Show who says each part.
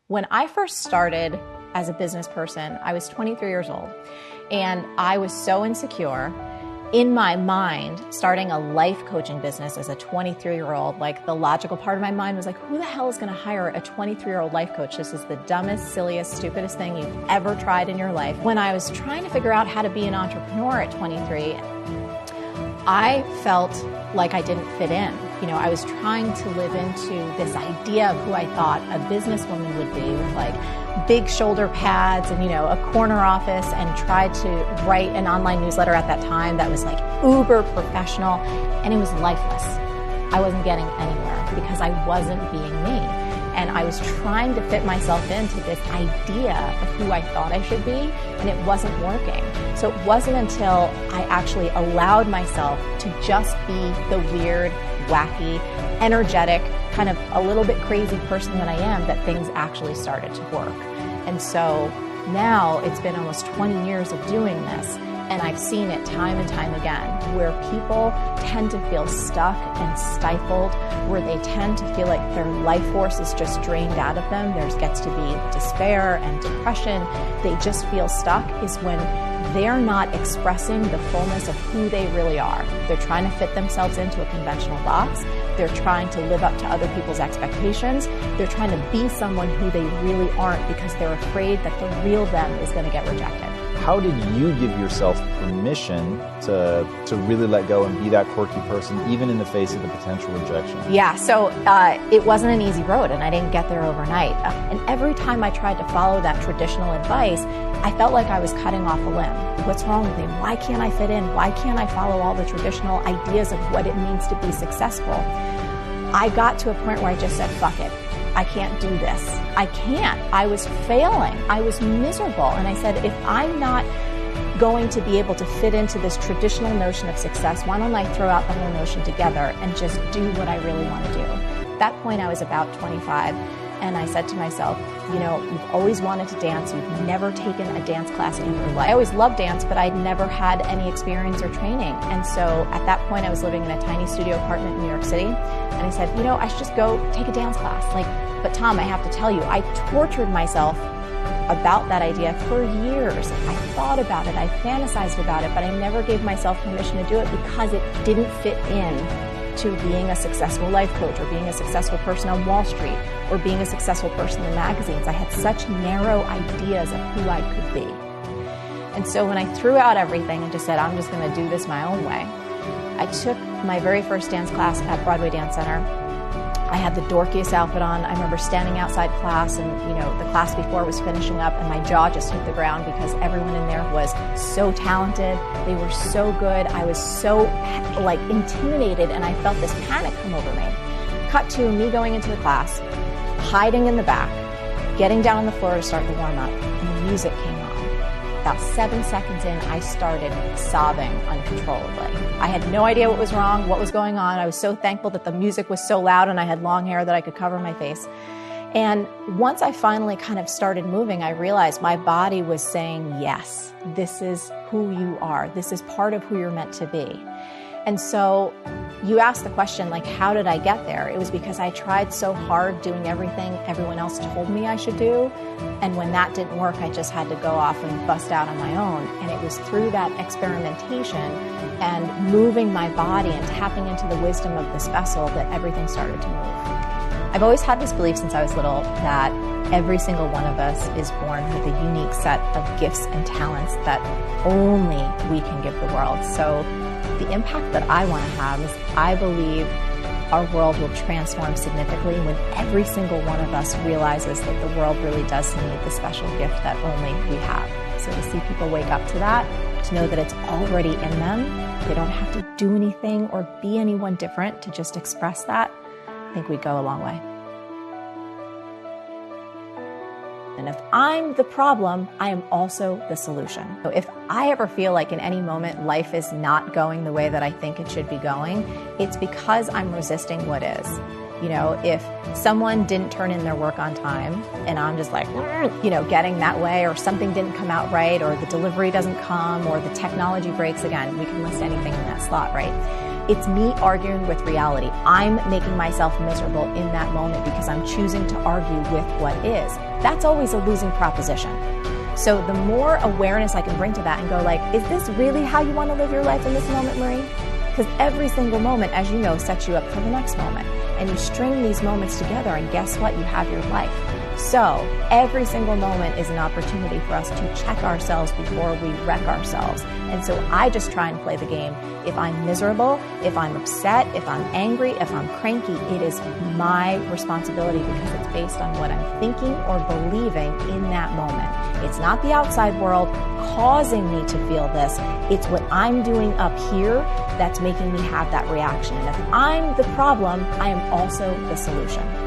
Speaker 1: When I first started as a business person, I was 23 years old, and I was so insecure. In my mind, starting a life coaching business as a 23-year-old, like the logical part of my mind was like, who the hell is going to hire a 23-year-old life coach? This is the dumbest, silliest, stupidest thing you've ever tried in your life. When I was trying to figure out how to be an entrepreneur at 23, I felt like I didn't fit in. You know, I was trying to live into this idea of who I thought a businesswoman would be, with like big shoulder pads and, you know, a corner office, and tried to write an online newsletter at that time that was like uber professional, and it was lifeless. I wasn't getting anywhere because I wasn't being me. And I was trying to fit myself into this idea of who I thought I should be, and it wasn't working. So it wasn't until I actually allowed myself to just be the weird, wacky, energetic, kind of a little bit crazy person that I am, that things actually started to work. And so now it's been almost 20 years of doing this, and I've seen it time and time again, where people tend to feel stuck and stifled, where they tend to feel like their life force is just drained out of them. There gets to be despair and depression. They just feel stuck, is when they're not expressing the fullness of who they really are. They're trying to fit themselves into a conventional box. They're trying to live up to other people's expectations. They're trying to be someone who they really aren't, because they're afraid that the real them is going to get rejected.
Speaker 2: How did you give yourself permission to really let go and be that quirky person, even in the face of the potential rejection?
Speaker 1: Yeah, so it wasn't an easy road, and I didn't get there overnight. And every time I tried to follow that traditional advice, I felt like I was cutting off a limb. What's wrong with me? Why can't I fit in? Why can't I follow all the traditional ideas of what it means to be successful? I got to a point where I just said, fuck it. I can't do this. I can't. I was failing. I was miserable. And I said, if I'm not going to be able to fit into this traditional notion of success, why don't I throw out the whole notion together and just do what I really want to do? At that point, I was about 25. And I said to myself, you know, you've always wanted to dance. You've never taken a dance class in your life. I always loved dance, but I'd never had any experience or training. And so at that point, I was living in a tiny studio apartment in New York City. And I said, you know, I should just go take a dance class. But Tom, I have to tell you, I tortured myself about that idea for years. I thought about it, I fantasized about it, but I never gave myself permission to do it because it didn't fit in to being a successful life coach, or being a successful person on Wall Street, or being a successful person in magazines. I had such narrow ideas of who I could be. And so when I threw out everything and just said, I'm just going to do this my own way, I took my very first dance class at Broadway Dance Center. I had the dorkiest outfit on. I remember standing outside class, and you know, the class before was finishing up, and my jaw just hit the ground because everyone in there was so talented. They were so good. I was so intimidated, and I felt this panic come over me. Cut to me going into the class, hiding in the back, getting down on the floor to start the warm-up, and the music came on. About 7 seconds in, I started sobbing uncontrollably. I had no idea what was wrong, what was going on. I was so thankful that the music was so loud and I had long hair that I could cover my face. And once I finally kind of started moving, I realized my body was saying, yes, this is who you are. This is part of who you're meant to be. And so you asked the question, like, how did I get there? It was because I tried so hard doing everything everyone else told me I should do. And when that didn't work, I just had to go off and bust out on my own. And it was through that experimentation and moving my body and tapping into the wisdom of this vessel that everything started to move. I've always had this belief since I was little that every single one of us is born with a unique set of gifts and talents that only we can give the world. So the impact that I want to have is, I believe our world will transform significantly when every single one of us realizes that the world really does need the special gift that only we have. So to see people wake up to that, to know that it's already in them, they don't have to do anything or be anyone different to just express that, I think we'd go a long way. And if I'm the problem, I am also the solution. So if I ever feel like in any moment life is not going the way that I think it should be going, it's because I'm resisting what is. You know, if someone didn't turn in their work on time and I'm just like, you know, getting that way, or something didn't come out right, or the delivery doesn't come, or the technology breaks, again, we can list anything in that slot, right? It's me arguing with reality. I'm making myself miserable in that moment because I'm choosing to argue with what is. That's always a losing proposition. So the more awareness I can bring to that and go like, is this really how you want to live your life in this moment, Marie? Because every single moment, as you know, sets you up for the next moment. And you string these moments together and guess what? You have your life. So every single moment is an opportunity for us to check ourselves before we wreck ourselves. And so I just try and play the game. If I'm miserable, if I'm upset, if I'm angry, if I'm cranky, it is my responsibility because it's based on what I'm thinking or believing in that moment. It's not the outside world causing me to feel this. It's what I'm doing up here that's making me have that reaction. And if I'm the problem, I am also the solution.